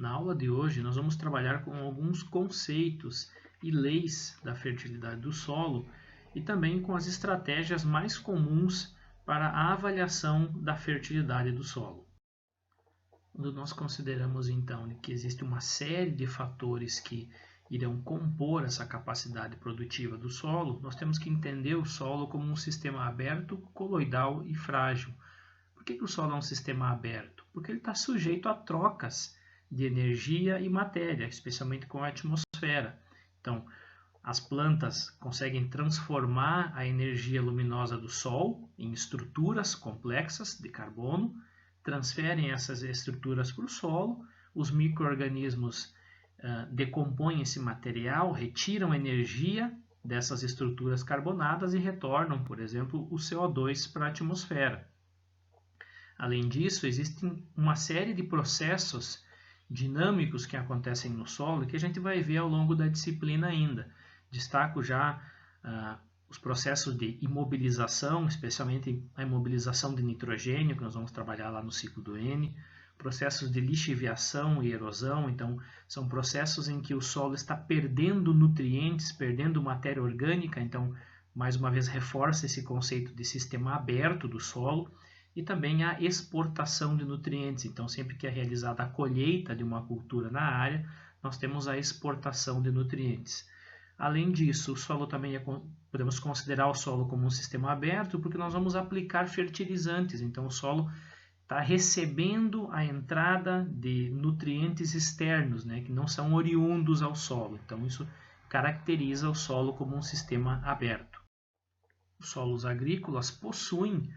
Na aula de hoje, nós vamos trabalhar com alguns conceitos e leis da fertilidade do solo e também com as estratégias mais comuns para a avaliação da fertilidade do solo. Quando nós consideramos então que existe uma série de fatores que irão compor essa capacidade produtiva do solo, nós temos que entender o solo como um sistema aberto, coloidal e frágil. Por que o solo é um sistema aberto? Porque ele está sujeito a trocas de energia e matéria, especialmente com a atmosfera. Então, as plantas conseguem transformar a energia luminosa do Sol em estruturas complexas de carbono, transferem essas estruturas para o solo, os micro-organismos decompõem esse material, retiram energia dessas estruturas carbonadas e retornam, por exemplo, o CO2 para a atmosfera. Além disso, existem uma série de processos dinâmicos que acontecem no solo que a gente vai ver ao longo da disciplina ainda. Destaco já os processos de imobilização, especialmente a imobilização de nitrogênio, que nós vamos trabalhar lá no ciclo do N, processos de lixiviação e erosão, então são processos em que o solo está perdendo nutrientes, perdendo matéria orgânica, então mais uma vez reforça esse conceito de sistema aberto do solo, e também a exportação de nutrientes. Então, sempre que é realizada a colheita de uma cultura na área, nós temos a exportação de nutrientes. Além disso, o solo também podemos considerar o solo como um sistema aberto, porque nós vamos aplicar fertilizantes. Então, o solo está recebendo a entrada de nutrientes externos, que não são oriundos ao solo. Então, isso caracteriza o solo como um sistema aberto. Os solos agrícolas possuem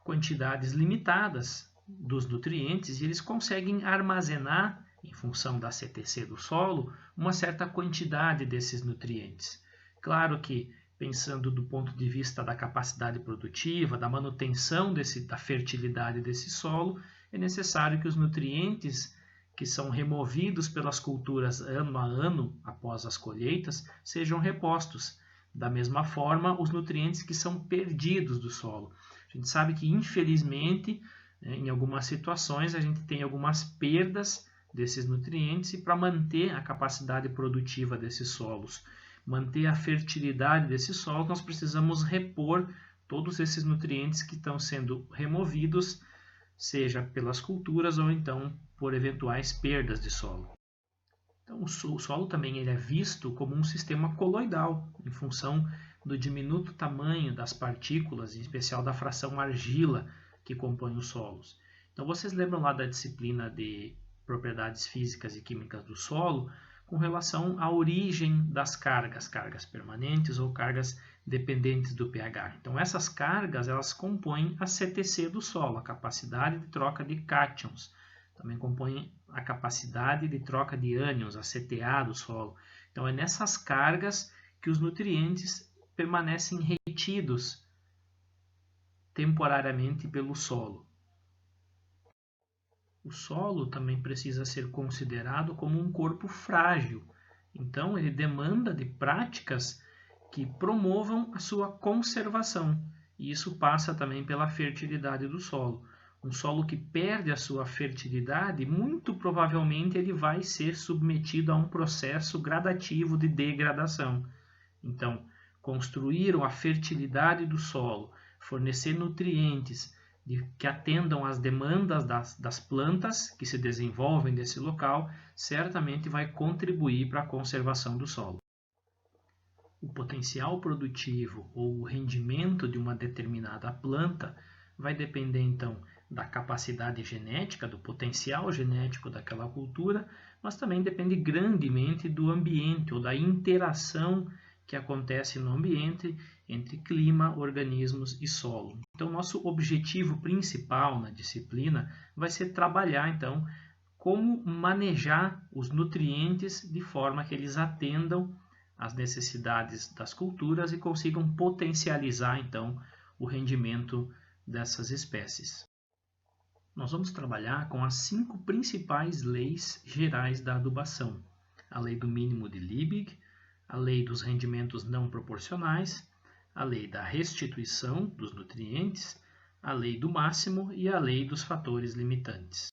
quantidades limitadas dos nutrientes e eles conseguem armazenar, em função da CTC do solo, uma certa quantidade desses nutrientes. Claro que, pensando do ponto de vista da capacidade produtiva, da manutenção da fertilidade desse solo, é necessário que os nutrientes que são removidos pelas culturas ano a ano após as colheitas sejam repostos. Da mesma forma, os nutrientes que são perdidos do solo. A gente sabe que, infelizmente, em algumas situações, a gente tem algumas perdas desses nutrientes e para manter a capacidade produtiva desses solos, manter a fertilidade desses solos, nós precisamos repor todos esses nutrientes que estão sendo removidos, seja pelas culturas ou então por eventuais perdas de solo. Então, o solo também ele é visto como um sistema coloidal, em função do diminuto tamanho das partículas, em especial da fração argila que compõe os solos. Então, vocês lembram lá da disciplina de propriedades físicas e químicas do solo com relação à origem das cargas permanentes ou cargas dependentes do pH. Então, essas cargas elas compõem a CTC do solo, a capacidade de troca de cátions. Também compõem a capacidade de troca de ânions, a CTA do solo. Então, é nessas cargas que os nutrientes permanecem retidos temporariamente pelo solo. O solo também precisa ser considerado como um corpo frágil. Então, ele demanda de práticas que promovam a sua conservação. E isso passa também pela fertilidade do solo. Um solo que perde a sua fertilidade, muito provavelmente ele vai ser submetido a um processo gradativo de degradação. Então, construir a fertilidade do solo, fornecer nutrientes que atendam às demandas das plantas que se desenvolvem nesse local, certamente vai contribuir para a conservação do solo. O potencial produtivo ou o rendimento de uma determinada planta vai depender, então, da capacidade genética, do potencial genético daquela cultura, mas também depende grandemente do ambiente ou da interação que acontece no ambiente entre clima, organismos e solo. Então, nosso objetivo principal na disciplina vai ser trabalhar, então, como manejar os nutrientes de forma que eles atendam às necessidades das culturas e consigam potencializar, então, o rendimento dessas espécies. Nós vamos trabalhar com as 5 principais leis gerais da adubação. A lei do mínimo de Liebig, a lei dos rendimentos não proporcionais, a lei da restituição dos nutrientes, a lei do máximo e a lei dos fatores limitantes.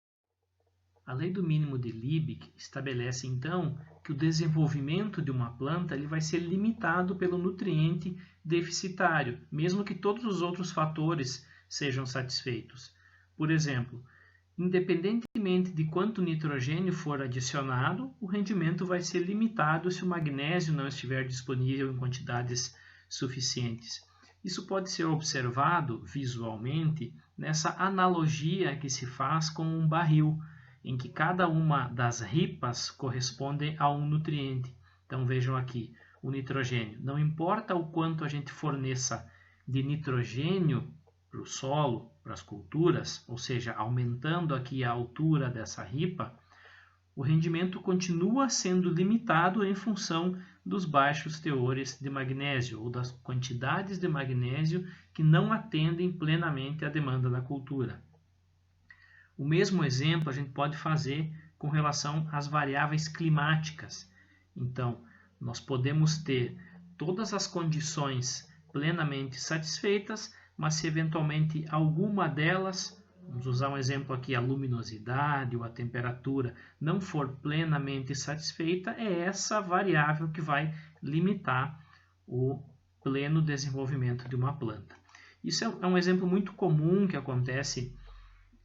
A lei do mínimo de Liebig estabelece, então, que o desenvolvimento de uma planta ele vai ser limitado pelo nutriente deficitário, mesmo que todos os outros fatores sejam satisfeitos. Por exemplo, independentemente de quanto nitrogênio for adicionado, o rendimento vai ser limitado se o magnésio não estiver disponível em quantidades suficientes. Isso pode ser observado visualmente nessa analogia que se faz com um barril, em que cada uma das ripas corresponde a um nutriente. Então vejam aqui, o nitrogênio. Não importa o quanto a gente forneça de nitrogênio para o solo, para as culturas, ou seja, aumentando aqui a altura dessa ripa, o rendimento continua sendo limitado em função dos baixos teores de magnésio ou das quantidades de magnésio que não atendem plenamente à demanda da cultura. O mesmo exemplo a gente pode fazer com relação às variáveis climáticas. Então, nós podemos ter todas as condições plenamente satisfeitas, mas se eventualmente alguma delas, vamos usar um exemplo aqui, a luminosidade ou a temperatura, não for plenamente satisfeita, é essa variável que vai limitar o pleno desenvolvimento de uma planta. Isso é um exemplo muito comum que acontece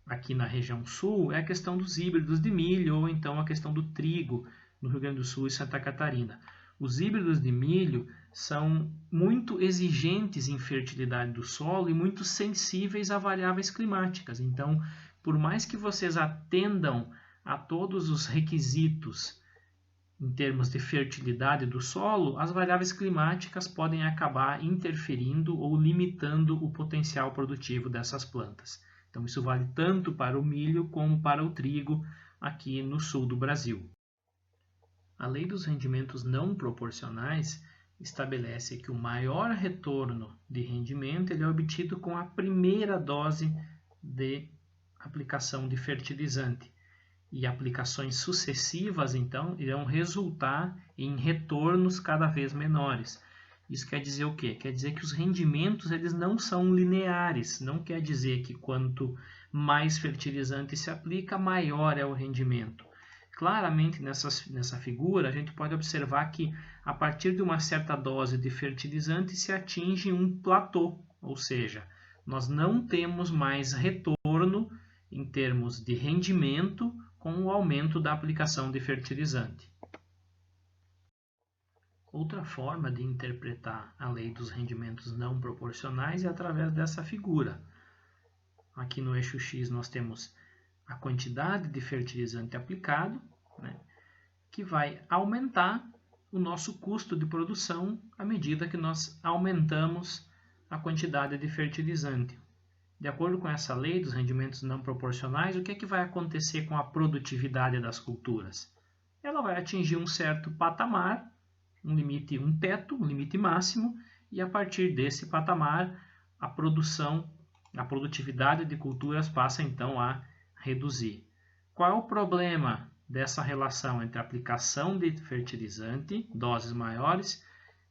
aqui na região sul, é a questão dos híbridos de milho ou então a questão do trigo no Rio Grande do Sul e Santa Catarina. Os híbridos de milho são muito exigentes em fertilidade do solo e muito sensíveis a variáveis climáticas. Então, por mais que vocês atendam a todos os requisitos em termos de fertilidade do solo, as variáveis climáticas podem acabar interferindo ou limitando o potencial produtivo dessas plantas. Então, isso vale tanto para o milho como para o trigo aqui no sul do Brasil. A lei dos rendimentos não proporcionais estabelece que o maior retorno de rendimento ele é obtido com a primeira dose de aplicação de fertilizante. E aplicações sucessivas, então, irão resultar em retornos cada vez menores. Isso quer dizer o quê? Quer dizer que os rendimentos eles não são lineares. Não quer dizer que quanto mais fertilizante se aplica, maior é o rendimento. Claramente, nessa figura, a gente pode observar que a partir de uma certa dose de fertilizante se atinge um platô, ou seja, nós não temos mais retorno em termos de rendimento com o aumento da aplicação de fertilizante. Outra forma de interpretar a lei dos rendimentos não proporcionais é através dessa figura. Aqui no eixo X nós temos a quantidade de fertilizante aplicado, que vai aumentar o nosso custo de produção à medida que nós aumentamos a quantidade de fertilizante. De acordo com essa lei dos rendimentos não proporcionais, o que é que vai acontecer com a produtividade das culturas? Ela vai atingir um certo patamar, um limite, um teto, um limite máximo, e a partir desse patamar, a produtividade de culturas passa então a reduzir. Qual é o problema dessa relação entre a aplicação de fertilizante, doses maiores,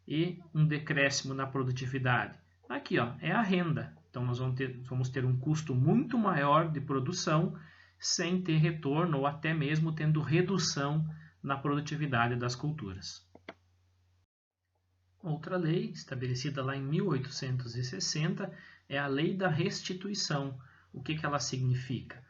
e um decréscimo na produtividade? Aqui, é a renda. Então, nós vamos ter um custo muito maior de produção sem ter retorno ou até mesmo tendo redução na produtividade das culturas. Outra lei, estabelecida lá em 1860, é a Lei da Restituição. O que ela significa?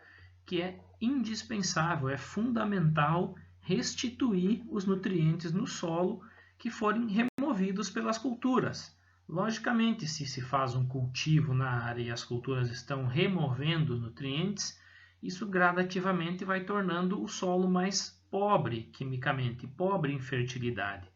Que é indispensável, é fundamental restituir os nutrientes no solo que forem removidos pelas culturas. Logicamente, se se faz um cultivo na área e as culturas estão removendo nutrientes, isso gradativamente vai tornando o solo mais pobre quimicamente, pobre em fertilidade.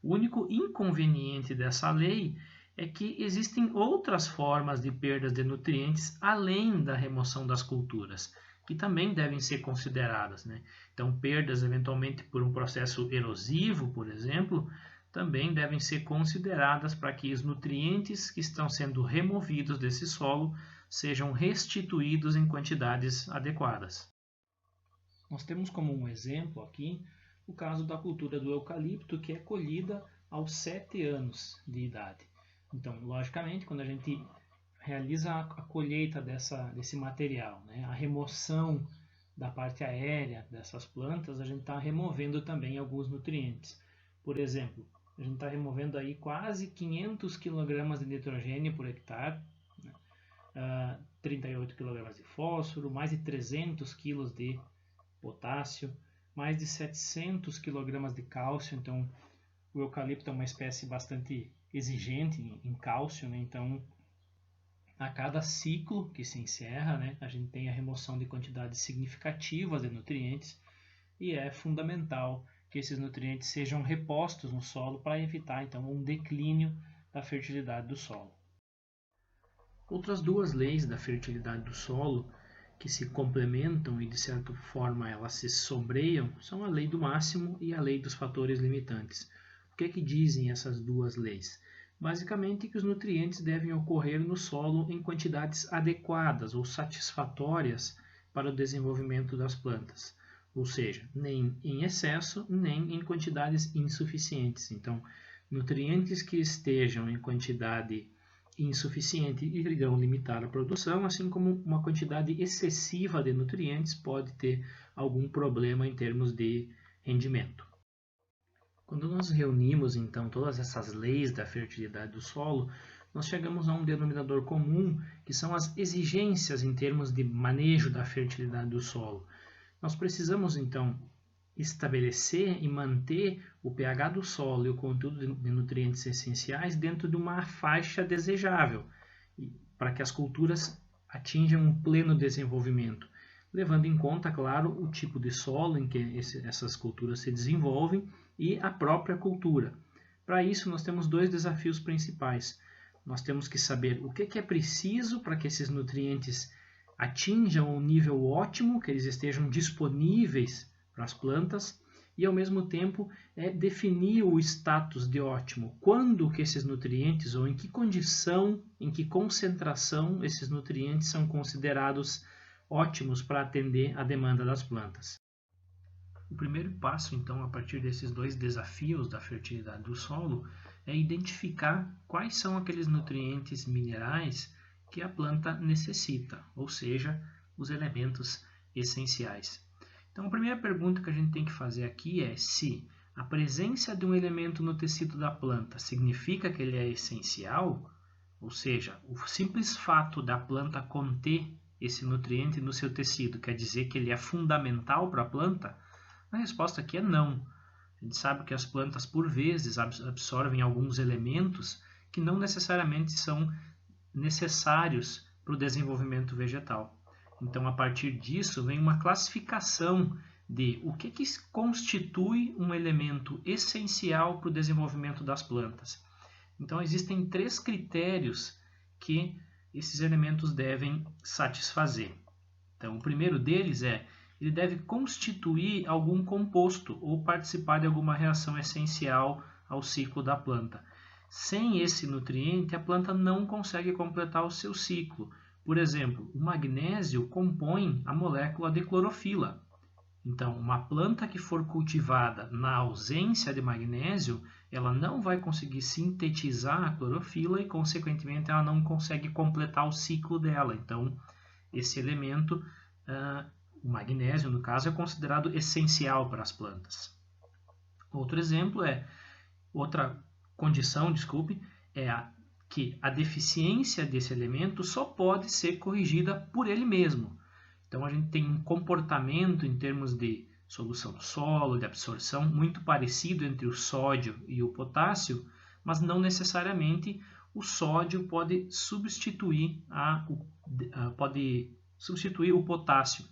O único inconveniente dessa lei é que existem outras formas de perdas de nutrientes além da remoção das culturas, que também devem ser consideradas, Então, perdas eventualmente por um processo erosivo, por exemplo, também devem ser consideradas para que os nutrientes que estão sendo removidos desse solo sejam restituídos em quantidades adequadas. Nós temos como um exemplo aqui o caso da cultura do eucalipto, que é colhida aos 7 anos de idade. Então, logicamente, quando a gente realiza a colheita desse material, a remoção da parte aérea dessas plantas, a gente está removendo também alguns nutrientes. Por exemplo, a gente está removendo aí quase 500 kg de nitrogênio por hectare, né? 38 kg de fósforo, mais de 300 kg de potássio, mais de 700 kg de cálcio. Então, o eucalipto é uma espécie bastante exigente em cálcio, né? Então, a cada ciclo que se encerra, né, a gente tem a remoção de quantidades significativas de nutrientes e é fundamental que esses nutrientes sejam repostos no solo para evitar então um declínio da fertilidade do solo. Outras duas leis da fertilidade do solo que se complementam e de certa forma elas se sombreiam são a lei do máximo e a lei dos fatores limitantes. O que é que dizem essas duas leis? Basicamente que os nutrientes devem ocorrer no solo em quantidades adequadas ou satisfatórias para o desenvolvimento das plantas, ou seja, nem em excesso, nem em quantidades insuficientes. Então, nutrientes que estejam em quantidade insuficiente irão limitar a produção, assim como uma quantidade excessiva de nutrientes pode ter algum problema em termos de rendimento. Quando nós reunimos, então, todas essas leis da fertilidade do solo, nós chegamos a um denominador comum, que são as exigências em termos de manejo da fertilidade do solo. Nós precisamos, então, estabelecer e manter o pH do solo e o conteúdo de nutrientes essenciais dentro de uma faixa desejável, para que as culturas atinjam um pleno desenvolvimento, levando em conta, claro, o tipo de solo em que essas culturas se desenvolvem e a própria cultura. Para isso, nós temos dois desafios principais. Nós temos que saber o que é preciso para que esses nutrientes atinjam um nível ótimo, que eles estejam disponíveis para as plantas, e ao mesmo tempo definir o status de ótimo. Quando que esses nutrientes, ou em que condição, em que concentração esses nutrientes são considerados ótimos para atender a demanda das plantas. O primeiro passo, então, a partir desses dois desafios da fertilidade do solo, é identificar quais são aqueles nutrientes minerais que a planta necessita, ou seja, os elementos essenciais. Então, a primeira pergunta que a gente tem que fazer aqui é se a presença de um elemento no tecido da planta significa que ele é essencial, ou seja, o simples fato da planta conter esse nutriente no seu tecido quer dizer que ele é fundamental para a planta? A resposta aqui é não. A gente sabe que as plantas, por vezes, absorvem alguns elementos que não necessariamente são necessários para o desenvolvimento vegetal. Então, a partir disso, vem uma classificação de o que constitui um elemento essencial para o desenvolvimento das plantas. Então, existem 3 critérios que esses elementos devem satisfazer. Então, o primeiro deles ele deve constituir algum composto ou participar de alguma reação essencial ao ciclo da planta. Sem esse nutriente, a planta não consegue completar o seu ciclo. Por exemplo, o magnésio compõe a molécula de clorofila. Então, uma planta que for cultivada na ausência de magnésio, ela não vai conseguir sintetizar a clorofila e, consequentemente, ela não consegue completar o ciclo dela. Então, esse elemento, o magnésio, no caso, é considerado essencial para as plantas. Outra condição, é que a deficiência desse elemento só pode ser corrigida por ele mesmo. Então, a gente tem um comportamento em termos de solução do solo, de absorção, muito parecido entre o sódio e o potássio, mas não necessariamente o sódio pode substituir o potássio.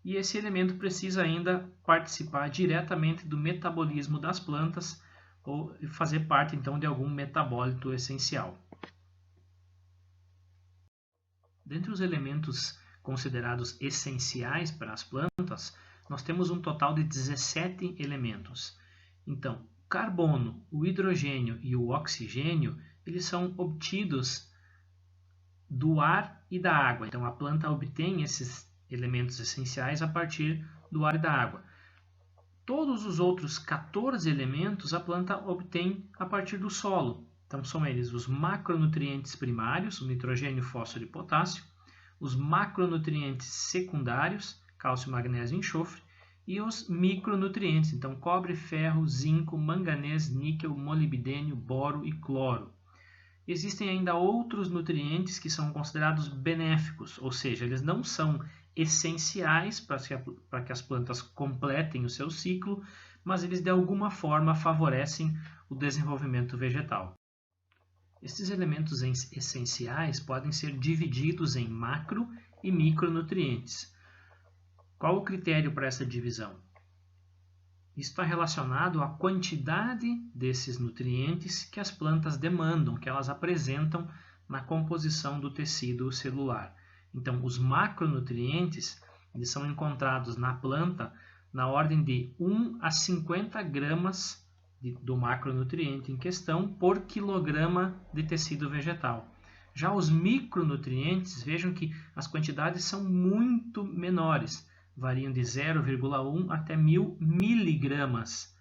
E esse elemento precisa ainda participar diretamente do metabolismo das plantas ou fazer parte, então, de algum metabólito essencial. Dentre os elementos considerados essenciais para as plantas, nós temos um total de 17 elementos. Então, o carbono, o hidrogênio e o oxigênio, eles são obtidos do ar e da água. Então, a planta obtém esses elementos essenciais a partir do ar e da água. Todos os outros 14 elementos a planta obtém a partir do solo. Então, são eles os macronutrientes primários, o nitrogênio, fósforo e potássio, os macronutrientes secundários, cálcio, magnésio e enxofre, e os micronutrientes, então cobre, ferro, zinco, manganês, níquel, molibdênio, boro e cloro. Existem ainda outros nutrientes que são considerados benéficos, ou seja, eles não são essenciais para que as plantas completem o seu ciclo, mas eles de alguma forma favorecem o desenvolvimento vegetal. Estes elementos essenciais podem ser divididos em macro e micronutrientes. Qual o critério para essa divisão? Isso está relacionado à quantidade desses nutrientes que as plantas demandam, que elas apresentam na composição do tecido celular. Então, os macronutrientes eles são encontrados na planta na ordem de 1 a 50 gramas do macronutriente em questão por quilograma de tecido vegetal. Já os micronutrientes, vejam que as quantidades são muito menores, variam de 0,1 até 1000 miligramas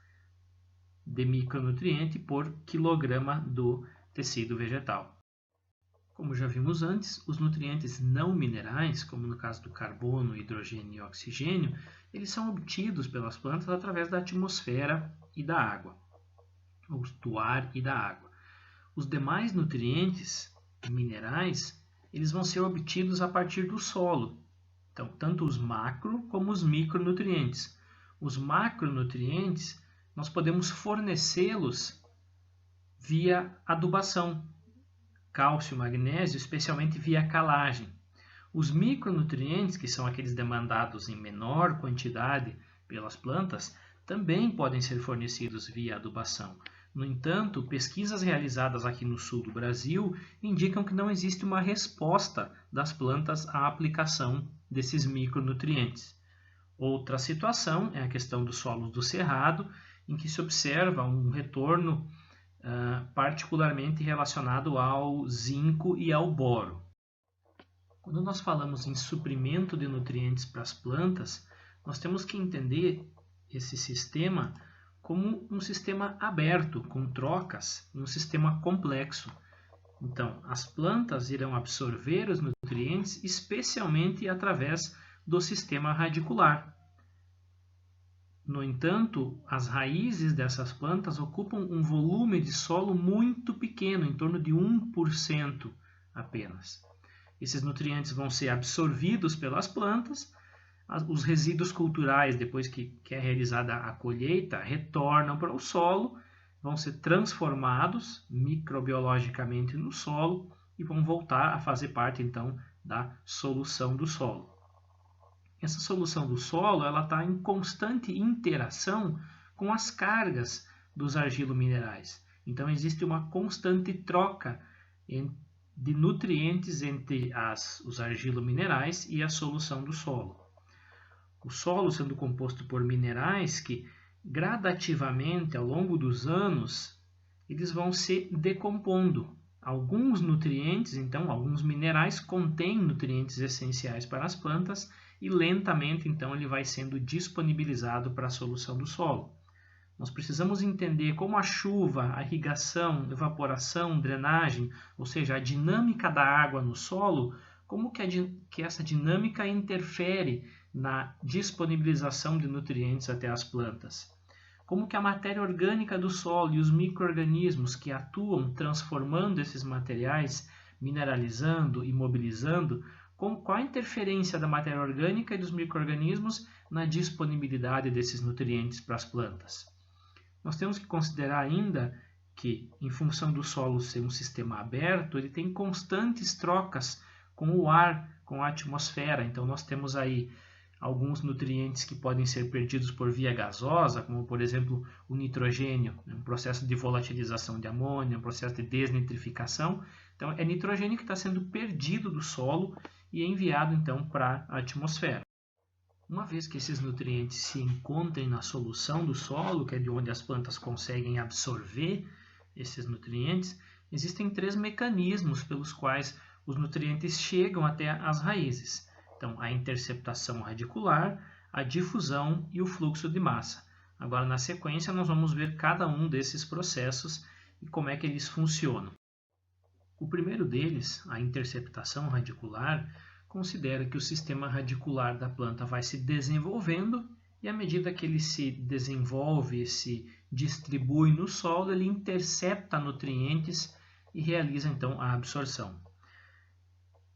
de micronutriente por quilograma do tecido vegetal. Como já vimos antes, os nutrientes não minerais, como no caso do carbono, hidrogênio e oxigênio, eles são obtidos pelas plantas através da atmosfera e da água, ou do ar e da água. Os demais nutrientes minerais, eles vão ser obtidos a partir do solo. Então, tanto os macro como os micronutrientes. Os macronutrientes, nós podemos fornecê-los via adubação, cálcio, magnésio, especialmente via calagem. Os micronutrientes, que são aqueles demandados em menor quantidade pelas plantas, também podem ser fornecidos via adubação. No entanto, pesquisas realizadas aqui no sul do Brasil indicam que não existe uma resposta das plantas à aplicação desses micronutrientes. Outra situação é a questão dos solos do cerrado, em que se observa um retorno particularmente relacionado ao zinco e ao boro. Quando nós falamos em suprimento de nutrientes para as plantas, nós temos que entender esse sistema como um sistema aberto, com trocas, um sistema complexo. Então, as plantas irão absorver os nutrientes especialmente através do sistema radicular. No entanto, as raízes dessas plantas ocupam um volume de solo muito pequeno, em torno de 1% apenas. Esses nutrientes vão ser absorvidos pelas plantas. Os resíduos culturais, depois que é realizada a colheita, retornam para o solo, vão ser transformados microbiologicamente no solo e vão voltar a fazer parte, então, da solução do solo. Essa solução do solo está em constante interação com as cargas dos argilominerais. Então, existe uma constante troca de nutrientes entre os argilominerais e a solução do solo. O solo sendo composto por minerais que, gradativamente, ao longo dos anos, eles vão se decompondo. Alguns nutrientes, então, alguns minerais contêm nutrientes essenciais para as plantas e lentamente, então, ele vai sendo disponibilizado para a solução do solo. Nós precisamos entender como a chuva, a irrigação, evaporação, drenagem, ou seja, a dinâmica da água no solo, como que essa dinâmica interfere na disponibilização de nutrientes até as plantas. Como que a matéria orgânica do solo e os micro-organismos que atuam transformando esses materiais, mineralizando e mobilizando, qual a interferência da matéria orgânica e dos micro-organismos na disponibilidade desses nutrientes para as plantas. Nós temos que considerar ainda que, em função do solo ser um sistema aberto, ele tem constantes trocas com o ar, com a atmosfera. Então, nós temos aí alguns nutrientes que podem ser perdidos por via gasosa, como, por exemplo, o nitrogênio, um processo de volatilização de amônia, um processo de desnitrificação. Então, é nitrogênio que está sendo perdido do solo e é enviado, então, para a atmosfera. Uma vez que esses nutrientes se encontrem na solução do solo, que é de onde as plantas conseguem absorver esses nutrientes, existem 3 mecanismos pelos quais os nutrientes chegam até as raízes. Então, a interceptação radicular, a difusão e o fluxo de massa. Agora, na sequência, nós vamos ver cada um desses processos e como é que eles funcionam. O primeiro deles, a interceptação radicular, considera que o sistema radicular da planta vai se desenvolvendo e à medida que ele se desenvolve e se distribui no solo, ele intercepta nutrientes e realiza então a absorção.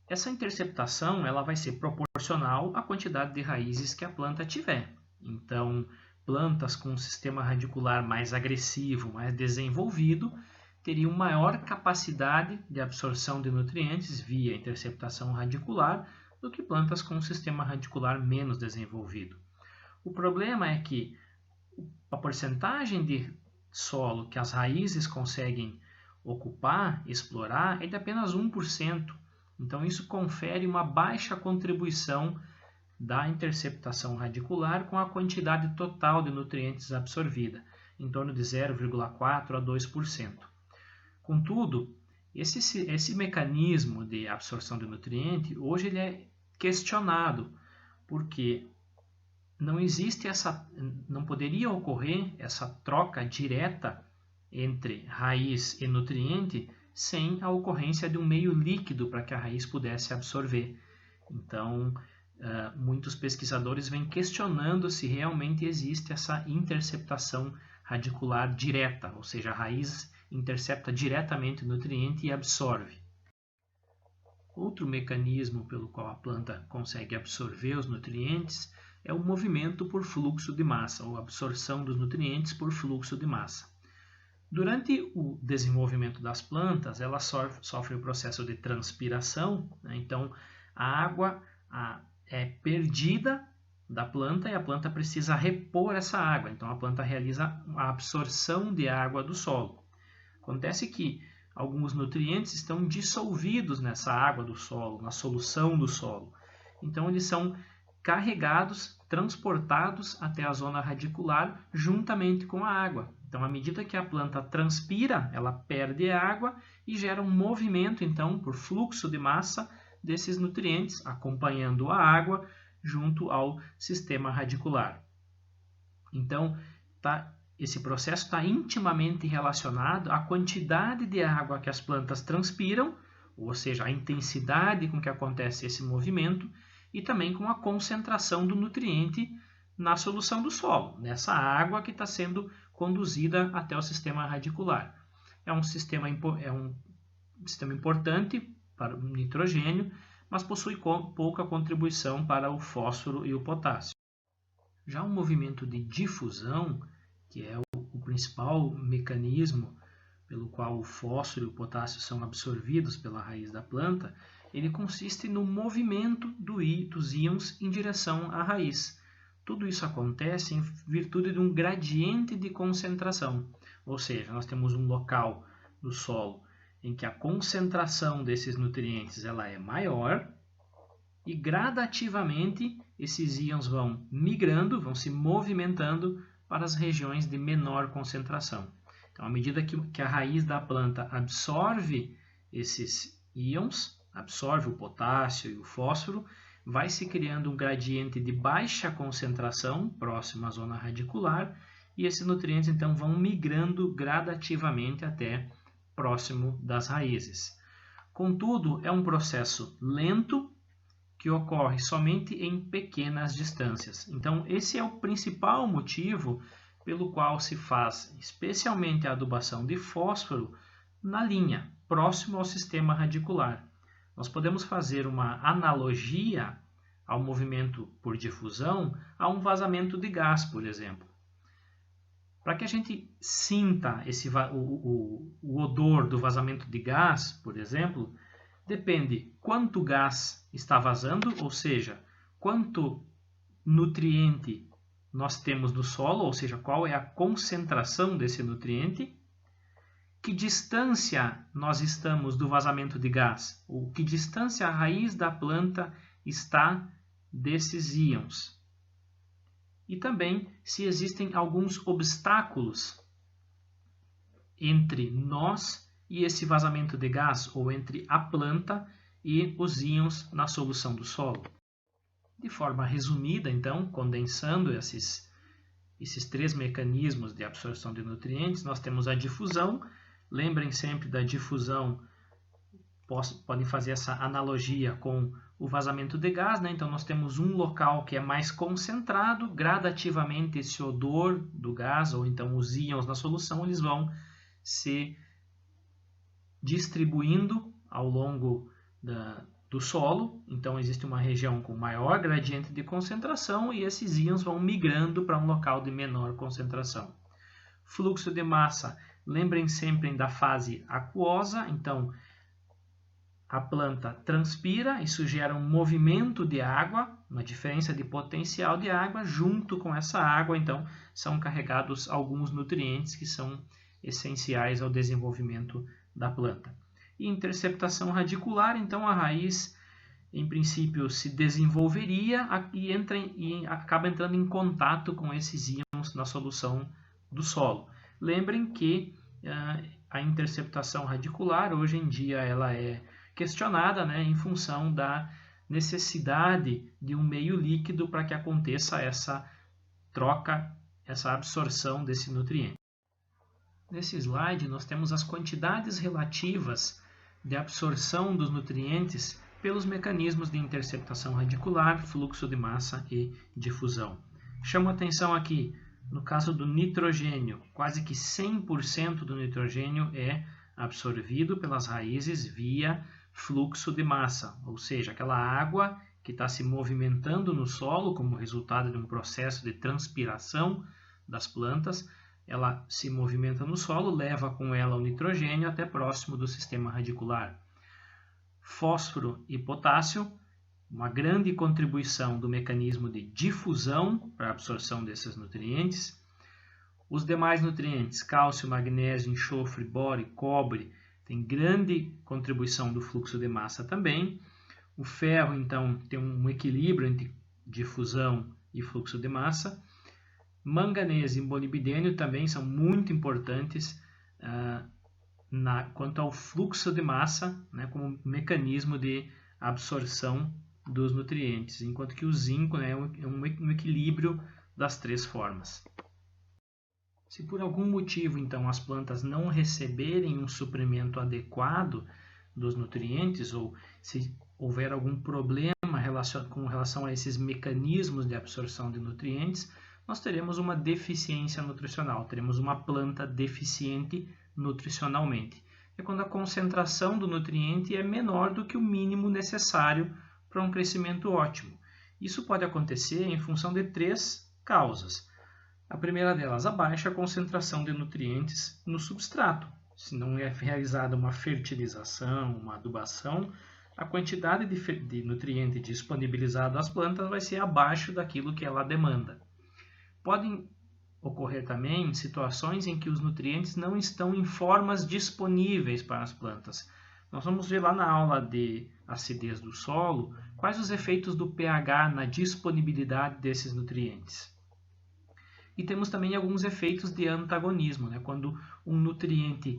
Essa interceptação ela vai ser proporcional à quantidade de raízes que a planta tiver. Então, plantas com um sistema radicular mais agressivo, mais desenvolvido, teriam maior capacidade de absorção de nutrientes via interceptação radicular do que plantas com um sistema radicular menos desenvolvido. O problema é que a porcentagem de solo que as raízes conseguem ocupar, explorar, é de apenas 1%. Então, isso confere uma baixa contribuição da interceptação radicular com a quantidade total de nutrientes absorvida, em torno de 0,4% a 2%. Contudo, esse mecanismo de absorção de nutriente, hoje ele é questionado, porque não poderia ocorrer essa troca direta entre raiz e nutriente sem a ocorrência de um meio líquido para que a raiz pudesse absorver. Então, muitos pesquisadores vêm questionando se realmente existe essa interceptação radicular direta, ou seja, a raiz intercepta diretamente o nutriente e absorve. Outro mecanismo pelo qual a planta consegue absorver os nutrientes é o movimento por fluxo de massa, ou absorção dos nutrientes por fluxo de massa. Durante o desenvolvimento das plantas, ela sofre o processo de transpiração, né? Então a água é perdida da planta e a planta precisa repor essa água. Então a planta realiza a absorção de água do solo. Acontece que alguns nutrientes estão dissolvidos nessa água do solo, na solução do solo. Então eles são carregados, transportados até a zona radicular juntamente com a água. Então, à medida que a planta transpira, ela perde água e gera um movimento, então, por fluxo de massa desses nutrientes, acompanhando a água junto ao sistema radicular. Então, esse processo está intimamente relacionado à quantidade de água que as plantas transpiram, ou seja, a intensidade com que acontece esse movimento, e também com a concentração do nutriente na solução do solo, nessa água que está sendo conduzida até o sistema radicular. É um sistema importante para o nitrogênio, mas possui pouca contribuição para o fósforo e o potássio. Já o movimento de difusão, que é o principal mecanismo pelo qual o fósforo e o potássio são absorvidos pela raiz da planta, ele consiste no movimento dos íons em direção à raiz. Tudo isso acontece em virtude de um gradiente de concentração, ou seja, nós temos um local no solo em que a concentração desses nutrientes ela é maior e gradativamente esses íons vão migrando, vão se movimentando para as regiões de menor concentração. Então, à medida que a raiz da planta absorve esses íons, absorve o potássio e o fósforo, vai se criando um gradiente de baixa concentração próximo à zona radicular e esses nutrientes então vão migrando gradativamente até próximo das raízes. Contudo, é um processo lento que ocorre somente em pequenas distâncias. Então, esse é o principal motivo pelo qual se faz especialmente a adubação de fósforo na linha, próximo ao sistema radicular. Nós podemos fazer uma analogia ao movimento por difusão a um vazamento de gás, por exemplo. Para que a gente sinta o odor do vazamento de gás, por exemplo, depende quanto gás está vazando, ou seja, quanto nutriente nós temos no solo, ou seja, qual é a concentração desse nutriente, que distância nós estamos do vazamento de gás, ou que distância a raiz da planta está desses íons. E também se existem alguns obstáculos entre nós e esse vazamento de gás, ou entre a planta e os íons na solução do solo. De forma resumida, então, condensando esses três mecanismos de absorção de nutrientes, nós temos a difusão. Lembrem sempre da difusão, podem fazer essa analogia com o vazamento de gás, né? Então nós temos um local que é mais concentrado, gradativamente esse odor do gás, ou então os íons na solução, eles vão se distribuindo ao longo do solo. Então existe uma região com maior gradiente de concentração e esses íons vão migrando para um local de menor concentração. Fluxo de massa, lembrem sempre da fase aquosa, então a planta transpira, isso gera um movimento de água, uma diferença de potencial de água, junto com essa água, então, são carregados alguns nutrientes que são essenciais ao desenvolvimento da planta. E interceptação radicular, então a raiz, em princípio, se desenvolveria e acaba entrando em contato com esses íons na solução do solo. Lembrem que a interceptação radicular, hoje em dia, ela é questionada, né, em função da necessidade de um meio líquido para que aconteça essa troca, essa absorção desse nutriente. Nesse slide nós temos as quantidades relativas de absorção dos nutrientes pelos mecanismos de interceptação radicular, fluxo de massa e difusão. Chamo a atenção aqui, no caso do nitrogênio, quase que 100% do nitrogênio é absorvido pelas raízes via fluxo de massa, ou seja, aquela água que está se movimentando no solo como resultado de um processo de transpiração das plantas, ela se movimenta no solo, leva com ela o nitrogênio até próximo do sistema radicular. Fósforo e potássio, uma grande contribuição do mecanismo de difusão para a absorção desses nutrientes. Os demais nutrientes, cálcio, magnésio, enxofre, boro e cobre, tem grande contribuição do fluxo de massa também. O ferro, então, tem um equilíbrio entre difusão e fluxo de massa. Manganês e molibdênio também são muito importantes quanto ao fluxo de massa, né, como mecanismo de absorção dos nutrientes, enquanto que o zinco, né, é um equilíbrio das três formas. Se por algum motivo, então, as plantas não receberem um suprimento adequado dos nutrientes, ou se houver algum problema com relação a esses mecanismos de absorção de nutrientes, nós teremos uma deficiência nutricional, teremos uma planta deficiente nutricionalmente. É quando a concentração do nutriente é menor do que o mínimo necessário para um crescimento ótimo. Isso pode acontecer em função de três causas. A primeira delas, a baixa concentração de nutrientes no substrato. Se não é realizada uma fertilização, uma adubação, a quantidade de nutriente disponibilizado às plantas vai ser abaixo daquilo que ela demanda. Podem ocorrer também situações em que os nutrientes não estão em formas disponíveis para as plantas. Nós vamos ver lá na aula de acidez do solo quais os efeitos do pH na disponibilidade desses nutrientes. E temos também alguns efeitos de antagonismo, né? Quando um nutriente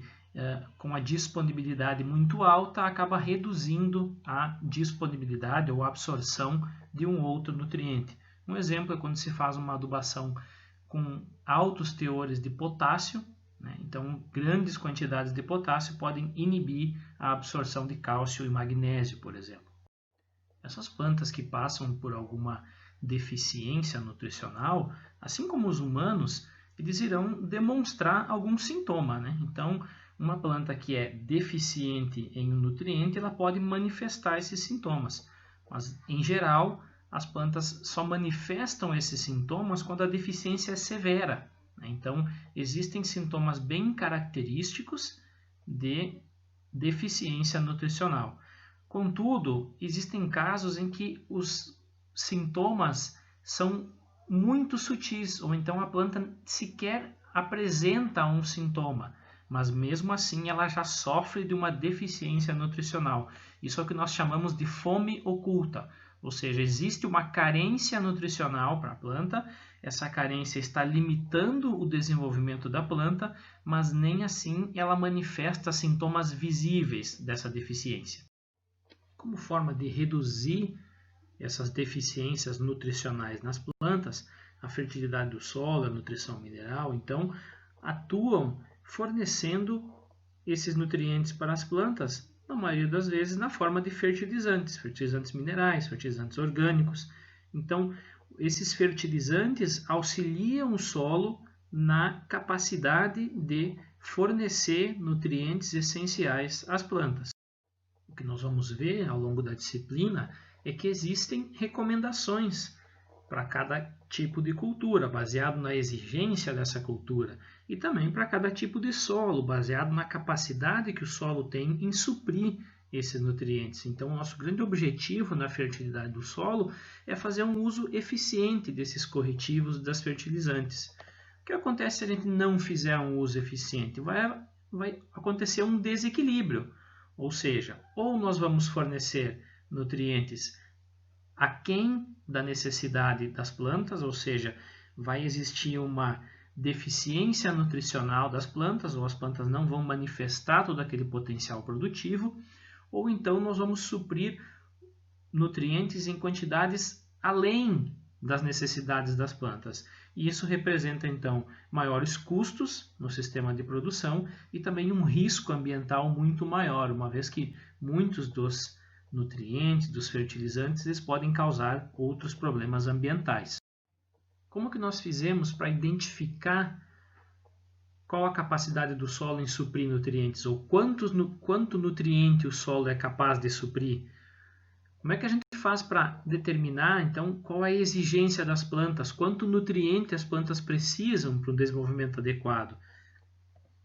com a disponibilidade muito alta acaba reduzindo a disponibilidade ou a absorção de um outro nutriente. Um exemplo é quando se faz uma adubação com altos teores de potássio, né? Então grandes quantidades de potássio podem inibir a absorção de cálcio e magnésio, por exemplo. Essas plantas que passam por alguma deficiência nutricional, assim como os humanos, eles irão demonstrar algum sintoma, né? Então, uma planta que é deficiente em um nutriente, ela pode manifestar esses sintomas. Mas, em geral, as plantas só manifestam esses sintomas quando a deficiência é severa, né? Então, existem sintomas bem característicos de deficiência nutricional. Contudo, existem casos em que os sintomas são muito sutis, ou então a planta sequer apresenta um sintoma, mas mesmo assim ela já sofre de uma deficiência nutricional. Isso é o que nós chamamos de fome oculta, ou seja, existe uma carência nutricional para a planta, essa carência está limitando o desenvolvimento da planta, mas nem assim ela manifesta sintomas visíveis dessa deficiência. Como forma de reduzir essas deficiências nutricionais nas plantas, a fertilidade do solo, a nutrição mineral, então, atuam fornecendo esses nutrientes para as plantas na maioria das vezes na forma de fertilizantes, fertilizantes minerais, fertilizantes orgânicos. Então, esses fertilizantes auxiliam o solo na capacidade de fornecer nutrientes essenciais às plantas. O que nós vamos ver ao longo da disciplina é que existem recomendações para cada tipo de cultura, baseado na exigência dessa cultura, e também para cada tipo de solo, baseado na capacidade que o solo tem em suprir esses nutrientes. Então, nosso grande objetivo na fertilidade do solo é fazer um uso eficiente desses corretivos, das fertilizantes. O que acontece se a gente não fizer um uso eficiente? Vai acontecer um desequilíbrio, ou seja, ou nós vamos fornecer nutrientes aquém da necessidade das plantas, ou seja, vai existir uma deficiência nutricional das plantas, ou as plantas não vão manifestar todo aquele potencial produtivo, ou então nós vamos suprir nutrientes em quantidades além das necessidades das plantas. E isso representa, então, maiores custos no sistema de produção e também um risco ambiental muito maior, uma vez que muitos dos nutrientes, dos fertilizantes, eles podem causar outros problemas ambientais. Como que nós fizemos para identificar qual a capacidade do solo em suprir nutrientes, ou quanto nutriente o solo é capaz de suprir? Como é que a gente faz para determinar, então, qual é a exigência das plantas, quanto nutriente as plantas precisam para o desenvolvimento adequado?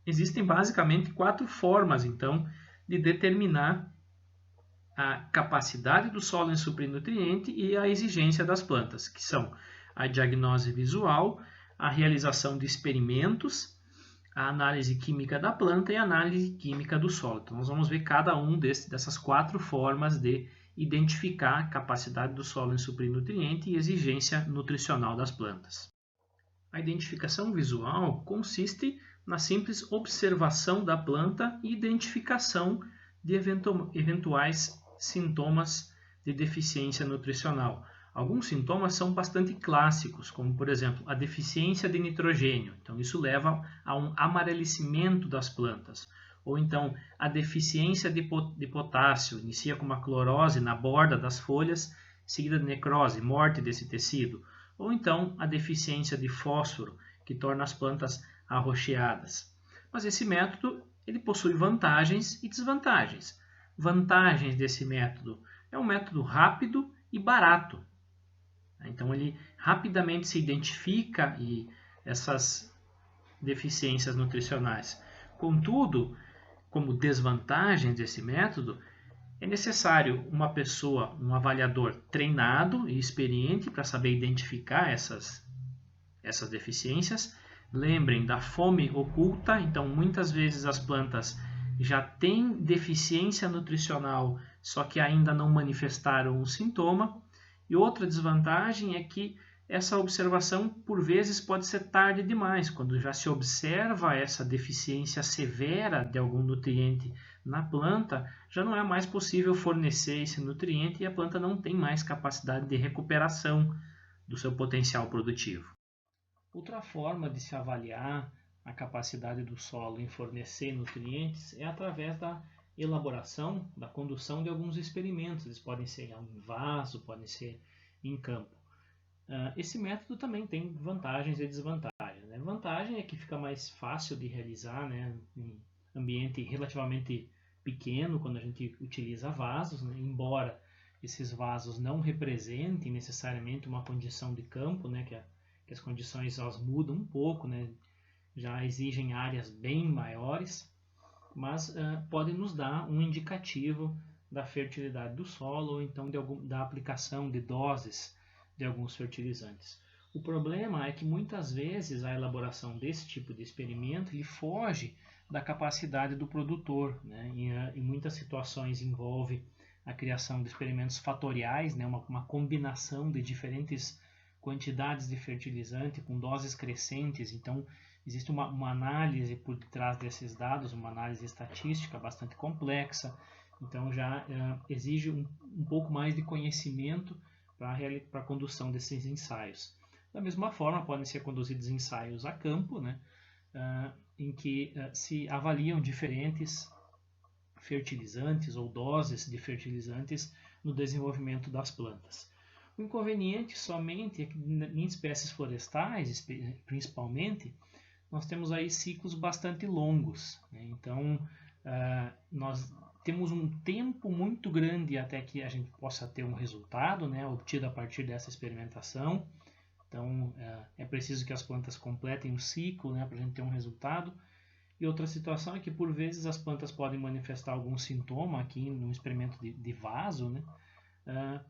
Existem basicamente 4 formas, então, de determinar a capacidade do solo em suprir nutriente e a exigência das plantas, que são a diagnose visual, a realização de experimentos, a análise química da planta e a análise química do solo. Então, nós vamos ver cada um dessas 4 formas de identificar a capacidade do solo em suprir nutriente e exigência nutricional das plantas. A identificação visual consiste na simples observação da planta e identificação de eventuais sintomas de deficiência nutricional. Alguns sintomas são bastante clássicos, como, por exemplo, a deficiência de nitrogênio. Então, isso leva a um amarelecimento das plantas. Ou então, a deficiência de potássio, inicia com uma clorose na borda das folhas, seguida de necrose, morte desse tecido. Ou então, a deficiência de fósforo, que torna as plantas arroxeadas. Mas esse método ele possui vantagens e desvantagens. Vantagens desse método: é um método rápido e barato. Então, ele rapidamente se identifica essas deficiências nutricionais. Contudo, como desvantagem desse método, é necessário uma pessoa, um avaliador treinado e experiente para saber identificar essas deficiências. Lembrem da fome oculta, então muitas vezes as plantas já têm deficiência nutricional, só que ainda não manifestaram um sintoma. E outra desvantagem é que essa observação, por vezes, pode ser tarde demais, quando já se observa essa deficiência severa de algum nutriente na planta, já não é mais possível fornecer esse nutriente e a planta não tem mais capacidade de recuperação do seu potencial produtivo. Outra forma de se avaliar a capacidade do solo em fornecer nutrientes é através da elaboração, da condução de alguns experimentos. Eles podem ser em vaso, podem ser em campo. Esse método também tem vantagens e desvantagens. Né? Vantagem é que fica mais fácil de realizar, né, em ambiente relativamente pequeno, quando a gente utiliza vasos, né? Embora esses vasos não representem necessariamente uma condição de campo, né, que as condições elas mudam um pouco, né? Já exigem áreas bem maiores, mas podem nos dar um indicativo da fertilidade do solo ou então da aplicação de doses de alguns fertilizantes. O problema é que muitas vezes a elaboração desse tipo de experimento ele foge da capacidade do produtor, né? Em muitas situações envolve a criação de experimentos fatoriais, né? uma combinação de diferentes quantidades de fertilizante com doses crescentes. Então, existe uma análise por detrás desses dados, uma análise estatística bastante complexa. Então, já exige um pouco mais de conhecimento para a condução desses ensaios. Da mesma forma, podem ser conduzidos ensaios a campo, né, em que se avaliam diferentes fertilizantes ou doses de fertilizantes no desenvolvimento das plantas. O inconveniente somente é que em espécies florestais, principalmente, nós temos aí ciclos bastante longos, né? Então, nós temos um tempo muito grande até que a gente possa ter um resultado, né, obtido a partir dessa experimentação. Então, é preciso que as plantas completem o ciclo, né, para a gente ter um resultado. E outra situação é que, por vezes, as plantas podem manifestar algum sintoma aqui no experimento de vaso, né?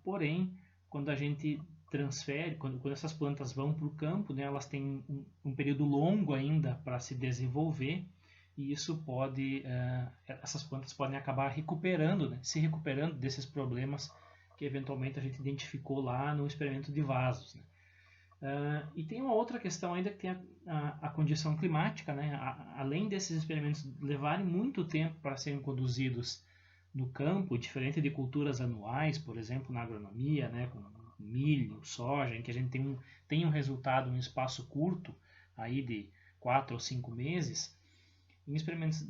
Porém, quando a gente transfere, quando essas plantas vão para o campo, né, elas têm um período longo ainda para se desenvolver, e isso pode, essas plantas podem acabar recuperando, né, se recuperando desses problemas que eventualmente a gente identificou lá no experimento de vasos, né. E tem uma outra questão ainda que tem a condição climática, né? Além desses experimentos levarem muito tempo para serem conduzidos no campo, diferente de culturas anuais, por exemplo, na agronomia, né? Com milho, soja, em que a gente tem um resultado em um espaço curto, aí de 4 ou 5 meses, em experimentos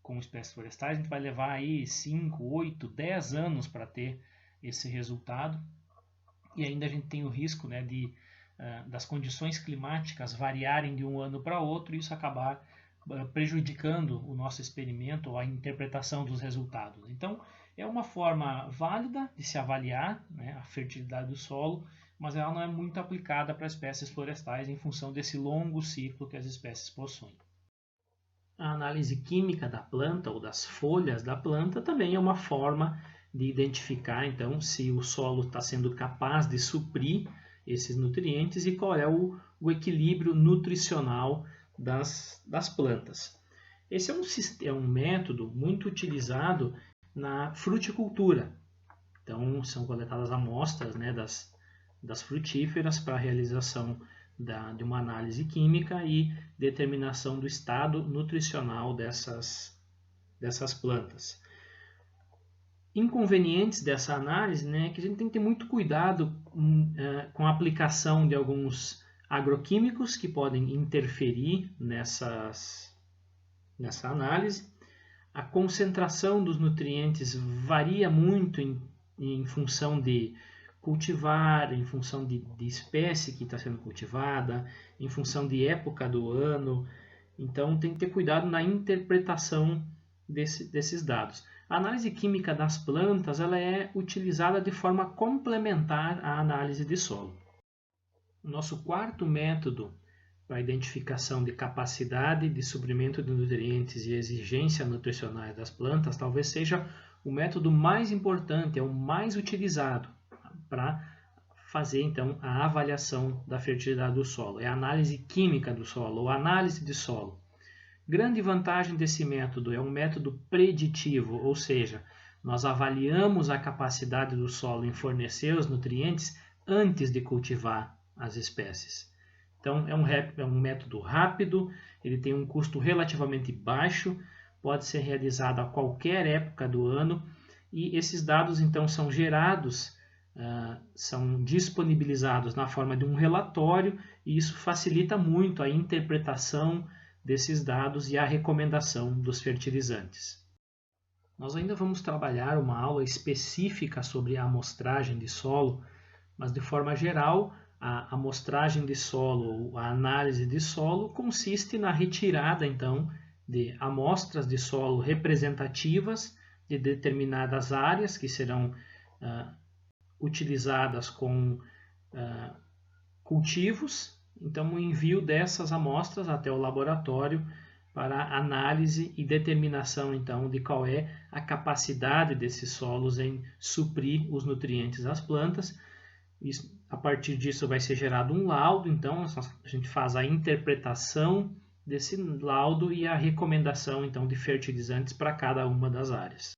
com espécies florestais, a gente vai levar aí 5, 8, 10 anos para ter esse resultado. E ainda a gente tem o risco, né, das condições climáticas variarem de um ano para outro e isso acabar prejudicando o nosso experimento ou a interpretação dos resultados. Então, é uma forma válida de se avaliar, né, a fertilidade do solo, mas ela não é muito aplicada para espécies florestais em função desse longo ciclo que as espécies possuem. A análise química da planta ou das folhas da planta também é uma forma de identificar, então, se o solo está sendo capaz de suprir esses nutrientes e qual é o equilíbrio nutricional das plantas. Esse é um método muito utilizado na fruticultura. Então, são coletadas amostras, né, das frutíferas para a realização de uma análise química e determinação do estado nutricional dessas plantas. Inconvenientes dessa análise, né, é que a gente tem que ter muito cuidado com a aplicação de alguns agroquímicos que podem interferir nessa análise. A concentração dos nutrientes varia muito em função de cultivar, em função de espécie que está sendo cultivada, em função de época do ano. Então tem que ter cuidado na interpretação desses dados. A análise química das plantas ela é utilizada de forma complementar à análise de solo. O nosso quarto método para a identificação de capacidade de suprimento de nutrientes e exigência nutricional das plantas talvez seja o método mais importante, é o mais utilizado para fazer então a avaliação da fertilidade do solo. É a análise química do solo ou análise de solo. Grande vantagem desse método é um método preditivo, ou seja, nós avaliamos a capacidade do solo em fornecer os nutrientes antes de cultivar as espécies. Então, é um método rápido, ele tem um custo relativamente baixo, pode ser realizado a qualquer época do ano e esses dados então são gerados, são disponibilizados na forma de um relatório e isso facilita muito a interpretação desses dados e a recomendação dos fertilizantes. Nós ainda vamos trabalhar uma aula específica sobre a amostragem de solo, mas de forma geral, a amostragem de solo ou a análise de solo consiste na retirada então de amostras de solo representativas de determinadas áreas que serão utilizadas com cultivos. Então, o envio dessas amostras até o laboratório para análise e determinação então de qual é a capacidade desses solos em suprir os nutrientes das plantas. A partir disso vai ser gerado um laudo, então a gente faz a interpretação desse laudo e a recomendação então de fertilizantes para cada uma das áreas.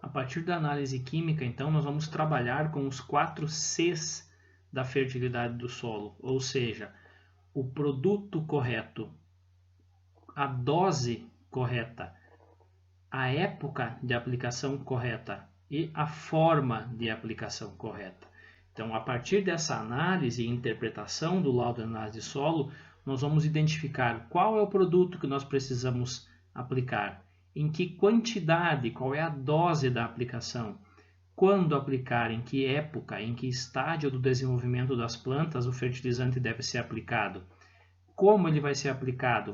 A partir da análise química, então, nós vamos trabalhar com os 4 Cs da fertilidade do solo, ou seja, o produto correto, a dose correta, a época de aplicação correta e a forma de aplicação correta. Então, a partir dessa análise e interpretação do laudo de análise de solo, nós vamos identificar qual é o produto que nós precisamos aplicar, em que quantidade, qual é a dose da aplicação, quando aplicar, em que época, em que estágio do desenvolvimento das plantas o fertilizante deve ser aplicado, como ele vai ser aplicado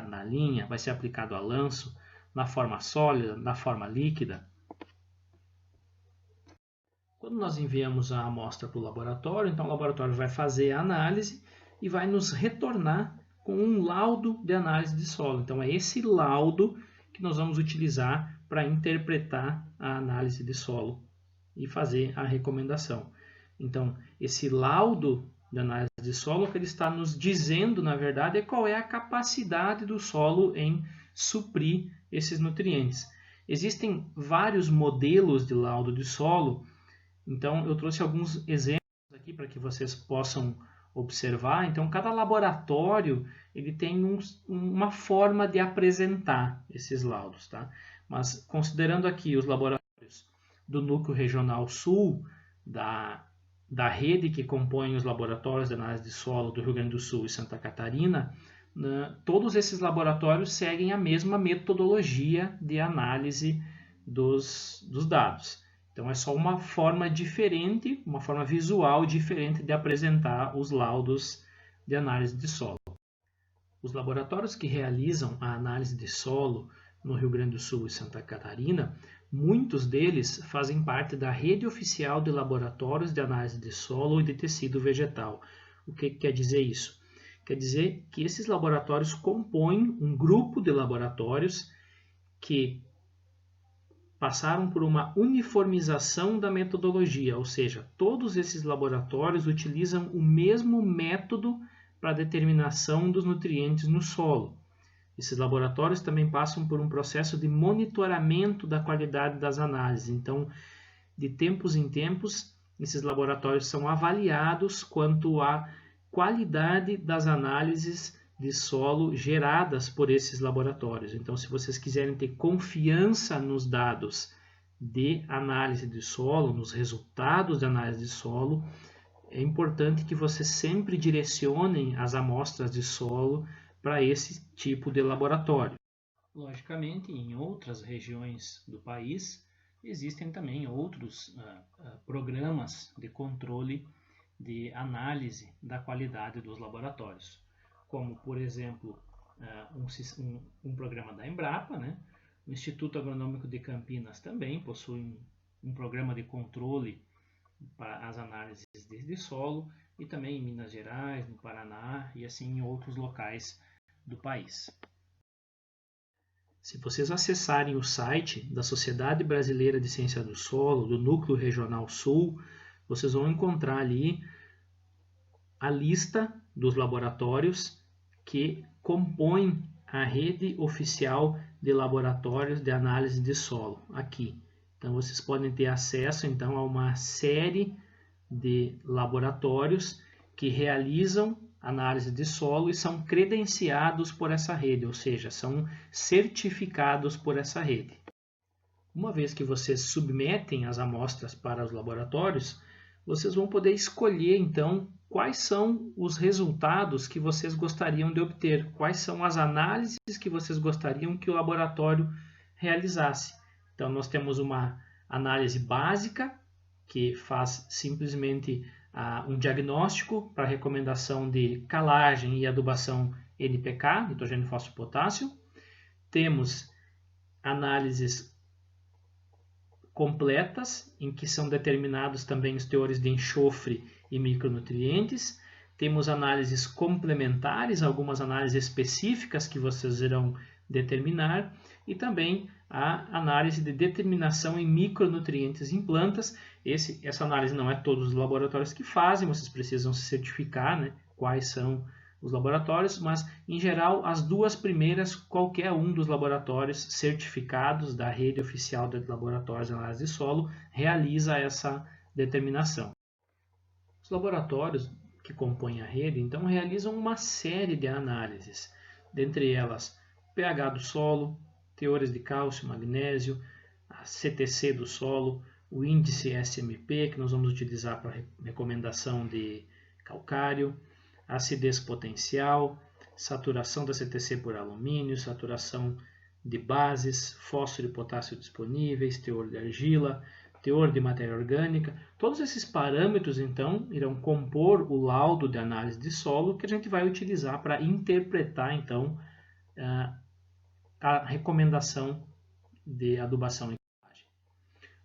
na linha, vai ser aplicado a lanço, na forma sólida, na forma líquida. Quando nós enviamos a amostra para o laboratório, então o laboratório vai fazer a análise e vai nos retornar com um laudo de análise de solo. Então é esse laudo que nós vamos utilizar para interpretar a análise de solo e fazer a recomendação. Então esse laudo de análise de solo, o que ele está nos dizendo, na verdade, é qual é a capacidade do solo em suprir esses nutrientes. Existem vários modelos de laudo de solo. Então, eu trouxe alguns exemplos aqui para que vocês possam observar. Então, cada laboratório ele tem uma forma de apresentar esses laudos, tá? Mas, considerando aqui os laboratórios do Núcleo Regional Sul, da rede que compõe os laboratórios de análise de solo do Rio Grande do Sul e Santa Catarina, todos esses laboratórios seguem a mesma metodologia de análise dos dados. Então é só uma forma diferente, uma forma visual diferente de apresentar os laudos de análise de solo. Os laboratórios que realizam a análise de solo no Rio Grande do Sul e Santa Catarina, muitos deles fazem parte da rede oficial de laboratórios de análise de solo e de tecido vegetal. O que quer dizer isso? Quer dizer que esses laboratórios compõem um grupo de laboratórios que passaram por uma uniformização da metodologia, ou seja, todos esses laboratórios utilizam o mesmo método para a determinação dos nutrientes no solo. Esses laboratórios também passam por um processo de monitoramento da qualidade das análises. Então, de tempos em tempos, esses laboratórios são avaliados quanto à qualidade das análises de solo geradas por esses laboratórios. Então, se vocês quiserem ter confiança nos dados de análise de solo, nos resultados de análise de solo, é importante que vocês sempre direcionem as amostras de solo para esse tipo de laboratório. Logicamente, em outras regiões do país, existem também outros programas de controle de análise da qualidade dos laboratórios, como, por exemplo, um programa da Embrapa, né? O Instituto Agronômico de Campinas também possui um programa de controle para as análises de solo, e também em Minas Gerais, no Paraná e assim em outros locais do país. Se vocês acessarem o site da Sociedade Brasileira de Ciência do Solo, do Núcleo Regional Sul, vocês vão encontrar ali a lista dos laboratórios que compõem a rede oficial de laboratórios de análise de solo aqui. Então vocês podem ter acesso então a uma série de laboratórios que realizam análise de solo e são credenciados por essa rede, ou seja, são certificados por essa rede. Uma vez que vocês submetem as amostras para os laboratórios, vocês vão poder escolher então quais são os resultados que vocês gostariam de obter, quais são as análises que vocês gostariam que o laboratório realizasse. Então nós temos uma análise básica, que faz simplesmente um diagnóstico para recomendação de calagem e adubação NPK, nitrogênio, fósforo, potássio. Temos análises completas, em que são determinados também os teores de enxofre e micronutrientes. Temos análises complementares, algumas análises específicas que vocês irão determinar, e também a análise de determinação em micronutrientes em plantas. Essa análise não é todos os laboratórios que fazem, vocês precisam se certificar, né, quais são os laboratórios, mas em geral as duas primeiras, qualquer um dos laboratórios certificados da rede oficial de laboratórios de análise de solo realiza essa determinação. Os laboratórios que compõem a rede então realizam uma série de análises, dentre elas pH do solo, teores de cálcio, magnésio, a CTC do solo, o índice SMP, que nós vamos utilizar para recomendação de calcário, acidez potencial, saturação da CTC por alumínio, saturação de bases, fósforo e potássio disponíveis, teor de argila, teor de matéria orgânica. Todos esses parâmetros, então, irão compor o laudo de análise de solo que a gente vai utilizar para interpretar, então, a recomendação de adubação e compostagem.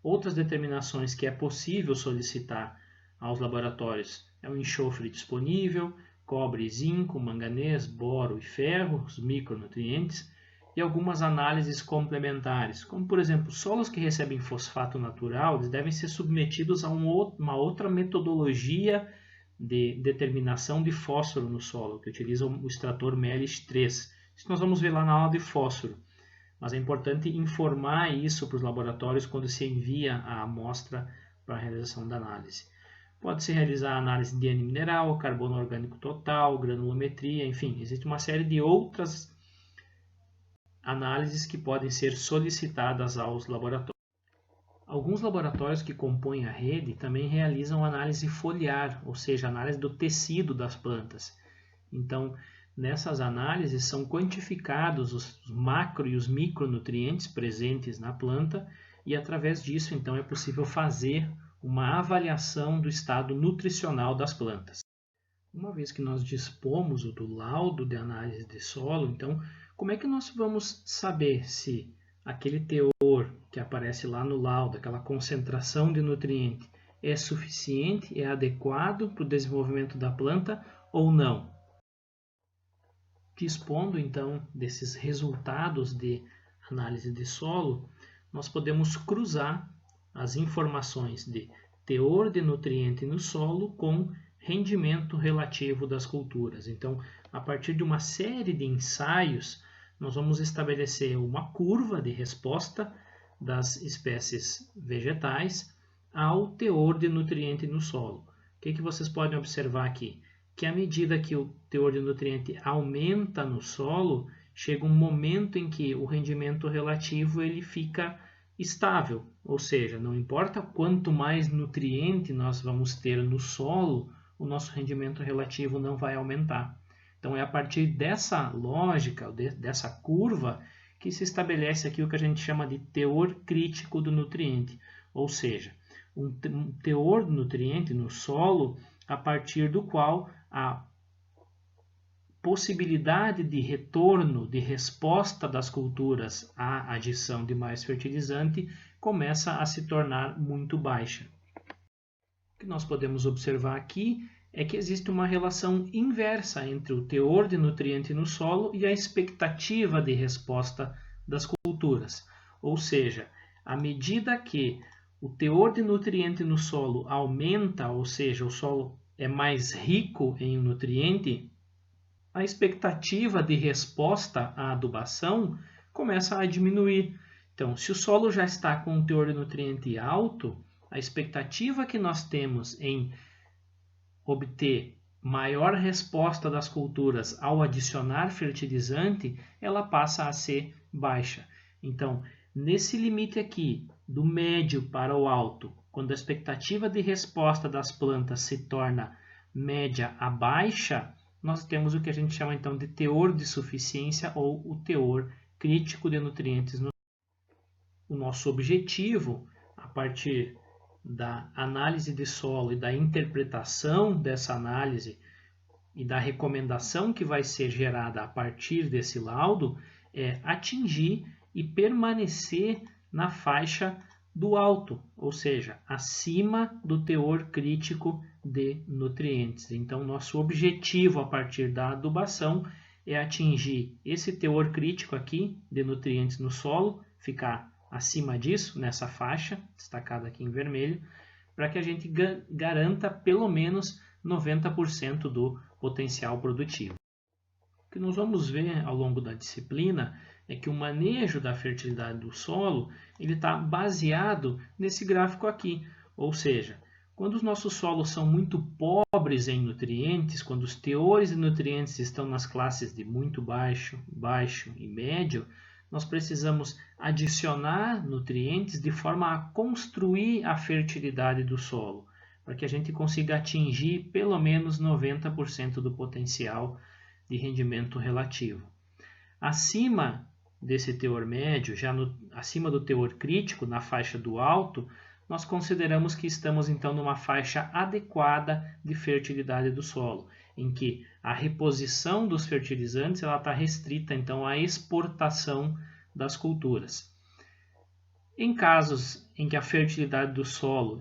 Outras determinações que é possível solicitar aos laboratórios é o enxofre disponível, cobre e zinco, manganês, boro e ferro, os micronutrientes, e algumas análises complementares, como por exemplo, solos que recebem fosfato natural, eles devem ser submetidos a uma outra metodologia de determinação de fósforo no solo, que utiliza o extrator MELIS-3. Isso nós vamos ver lá na aula de fósforo, mas é importante informar isso para os laboratórios quando se envia a amostra para a realização da análise. Pode-se realizar a análise de N mineral, carbono orgânico total, granulometria, enfim, existe uma série de outras análises que podem ser solicitadas aos laboratórios. Alguns laboratórios que compõem a rede também realizam análise foliar, ou seja, análise do tecido das plantas. Então, nessas análises são quantificados os macro e os micronutrientes presentes na planta e através disso, então, é possível fazer uma avaliação do estado nutricional das plantas. Uma vez que nós dispomos do laudo de análise de solo, então, como é que nós vamos saber se aquele teor que aparece lá no laudo, aquela concentração de nutriente, é suficiente, é adequado para o desenvolvimento da planta ou não? Dispondo, então, desses resultados de análise de solo, nós podemos cruzar as informações de teor de nutriente no solo com rendimento relativo das culturas. Então, a partir de uma série de ensaios, nós vamos estabelecer uma curva de resposta das espécies vegetais ao teor de nutriente no solo. O que vocês podem observar aqui? Que à medida que o teor de nutriente aumenta no solo, chega um momento em que o rendimento relativo ele fica estável, ou seja, não importa quanto mais nutriente nós vamos ter no solo, o nosso rendimento relativo não vai aumentar. Então é a partir dessa lógica, dessa curva, que se estabelece aqui o que a gente chama de teor crítico do nutriente, ou seja, um teor do nutriente no solo a partir do qual a possibilidade de retorno, de resposta das culturas à adição de mais fertilizante começa a se tornar muito baixa. O que nós podemos observar aqui é que existe uma relação inversa entre o teor de nutriente no solo e a expectativa de resposta das culturas. Ou seja, à medida que o teor de nutriente no solo aumenta, ou seja, o solo é mais rico em nutriente, a expectativa de resposta à adubação começa a diminuir. Então, se o solo já está com um teor de nutriente alto, a expectativa que nós temos em obter maior resposta das culturas ao adicionar fertilizante, ela passa a ser baixa. Então, nesse limite aqui, do médio para o alto, quando a expectativa de resposta das plantas se torna média a baixa, nós temos o que a gente chama então de teor de suficiência ou o teor crítico de nutrientes. O nosso objetivo, a partir da análise de solo e da interpretação dessa análise e da recomendação que vai ser gerada a partir desse laudo, é atingir e permanecer na faixa do alto, ou seja, acima do teor crítico de nutrientes. Então, nosso objetivo a partir da adubação é atingir esse teor crítico aqui de nutrientes no solo, ficar acima disso, nessa faixa, destacada aqui em vermelho, para que a gente garanta pelo menos 90% do potencial produtivo. O que nós vamos ver ao longo da disciplina é que o manejo da fertilidade do solo está baseado nesse gráfico aqui, ou seja, quando os nossos solos são muito pobres em nutrientes, quando os teores de nutrientes estão nas classes de muito baixo, baixo e médio, nós precisamos adicionar nutrientes de forma a construir a fertilidade do solo, para que a gente consiga atingir pelo menos 90% do potencial de rendimento relativo. Acima desse teor médio, já acima do teor crítico, na faixa do alto, nós consideramos que estamos então numa faixa adequada de fertilidade do solo, em que a reposição dos fertilizantes está restrita então à exportação das culturas. Em casos em que a fertilidade do solo,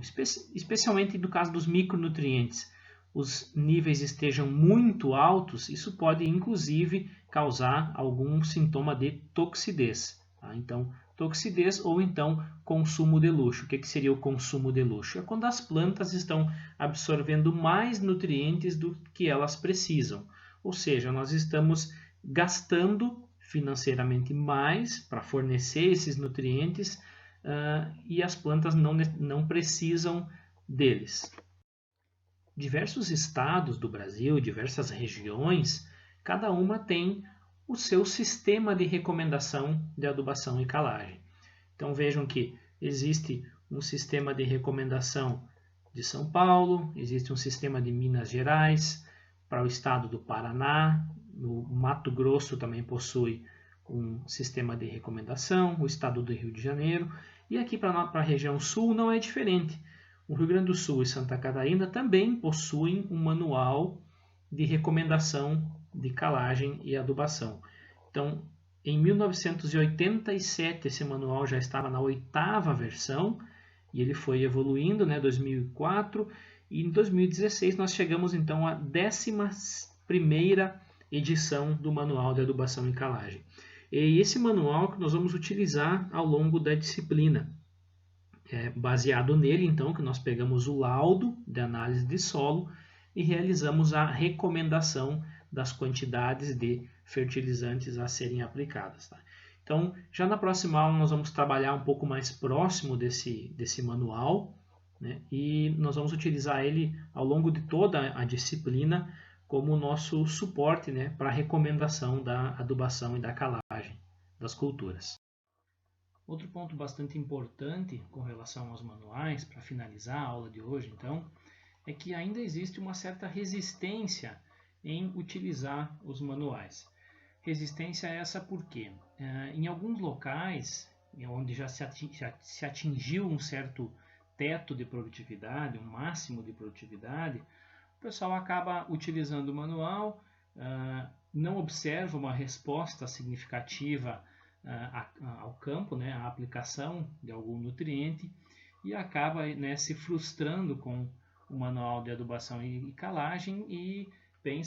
especialmente no caso dos micronutrientes, os níveis estejam muito altos, isso pode inclusive causar algum sintoma de toxidez. Tá? Então, toxidez ou então consumo de luxo. O que seria o consumo de luxo? É quando as plantas estão absorvendo mais nutrientes do que elas precisam. Ou seja, nós estamos gastando financeiramente mais para fornecer esses nutrientes e as plantas não precisam deles. Diversos estados do Brasil, diversas regiões, cada uma tem o seu sistema de recomendação de adubação e calagem. Então vejam que existe um sistema de recomendação de São Paulo, existe um sistema de Minas Gerais, para o estado do Paraná, no Mato Grosso também possui um sistema de recomendação, o estado do Rio de Janeiro, e aqui para a região sul não é diferente. O Rio Grande do Sul e Santa Catarina também possuem um manual de recomendação de calagem e adubação. Então, em 1987, esse manual já estava na 8ª versão e ele foi evoluindo, 2004, e em 2016 nós chegamos então à 11ª edição do manual de adubação e calagem. E esse manual que nós vamos utilizar ao longo da disciplina. Baseado nele, então, que nós pegamos o laudo de análise de solo e realizamos a recomendação das quantidades de fertilizantes a serem aplicadas. Tá? Então, já na próxima aula nós vamos trabalhar um pouco mais próximo desse manual, e nós vamos utilizar ele ao longo de toda a disciplina como nosso suporte para a recomendação da adubação e da calagem das culturas. Outro ponto bastante importante com relação aos manuais, para finalizar a aula de hoje, então, é que ainda existe uma certa resistência em utilizar os manuais. Resistência essa porque, em alguns locais, onde já se atingiu um certo teto de produtividade, um máximo de produtividade, o pessoal acaba utilizando o manual, não observa uma resposta significativa ao campo, a aplicação de algum nutriente, e acaba se frustrando com o manual de adubação e calagem e pensa